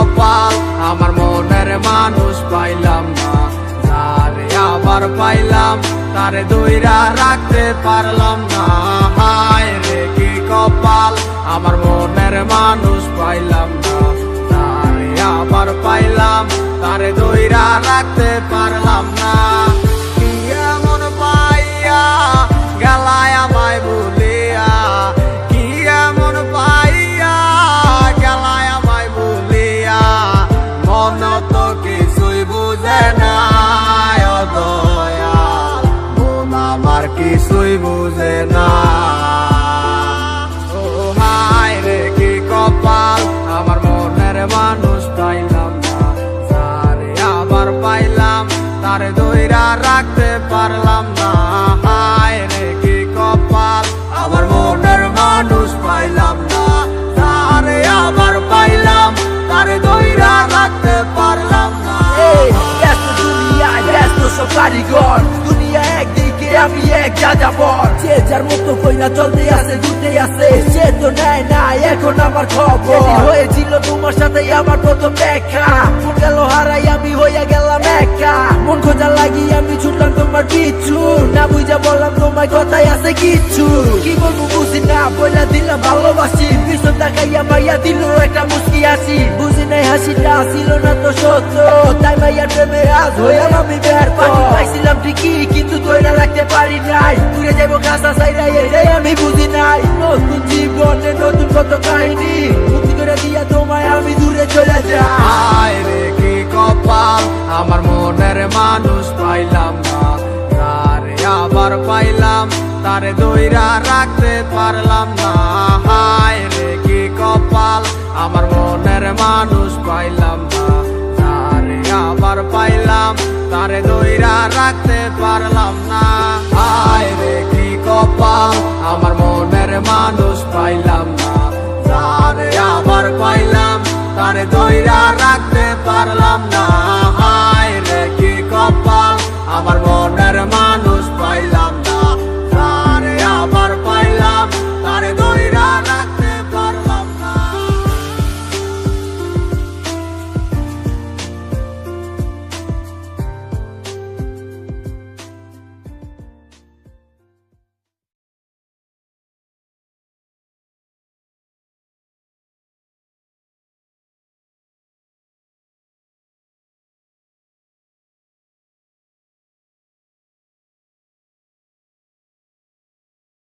কপাল আমার মনের মানুষ পাইলাম না, যারে আবার পাইলাম তারে ধইরা রাখতে পারলাম না। হায় রে কি কপাল আমার মনের মানুষ পাইলাম না, যারে আবার পাইলাম তারে ধইরা রাখতে পারলাম না। কি এমন পাইয়া গেলায় আমায় ভুলিয়া, কি এমন পাইয়া গেলায় আমায় ভুলিয়া, মন তো কিছুই বুঝে না ও দয়াল, মন আমার কিছুই বুঝে না। ও হায় রে কি কপাল আমার মনের মানুষ পাইলাম না, যারে আবার পাইলাম তারে ধইরা রাখতে পারলাম না। হায় রে কি কপাল আমার মনের মানুষ পাইলাম না, যারে আবার পাইলাম তারে ধইরা রাখতে পারলাম না। ব্যস্ত দুনিয়ায় ব্যস্ত সব কারিগর, দুনিয়া একদিকে আমি এক যাযাবর, যে যার মতো কইরা চলতে আছে ঘুরতে আছে, সে তো নেয় না এখন আমার খবর। হয়েছিল তোমার সাথে আমার প্রথম দেখা, মন গেল হারাই আমি হইয়া গেলাম একা, মন খোঁজা লাগি আমি ছুটলাম তোমার পিছু, না বুঝা বললাম তোমার কথাই আছে কিচ্ছু। কি বলবো বুঝি না বইলা দিলাম ভালোবাসি, পিছন তাকাইয়া মাইয়া দিল একটা মুস্কি হাসি, বুঝি নাই হাসিটা ছিল না তো সত্য, তাই মাইয়ার প্রেমে আজ হইলাম আমি ব্যর্থ। পাইছিলাম ঠিকই কিন্তু ধইরা রাখতে পারি নাই, দূরে যাবো কাঁচা চাইরা এটাই আমি বুঝি নাই। নতুন জীবনে নতুন কত কাহিনী, বুদ্ধি করে দিয়া তোমায় আমি দূরে চলে যাই। হায় রে কি কপাল আমার মনের মানুষ পাইলাম না, যারে আবার পাইলাম তারে ধইরা রাখতে পারলাম না। হায় রে কি কপাল আমার মনের মানুষ পাইলাম না, যারে আবার পাইলাম তারে ধইরা রাখতে পারলাম না। হায় রে কি কপাল আমার মনের মানুষ পাইলাম না, যারে আবার পাইলাম তারে ধইরা রাখতে পারলাম না।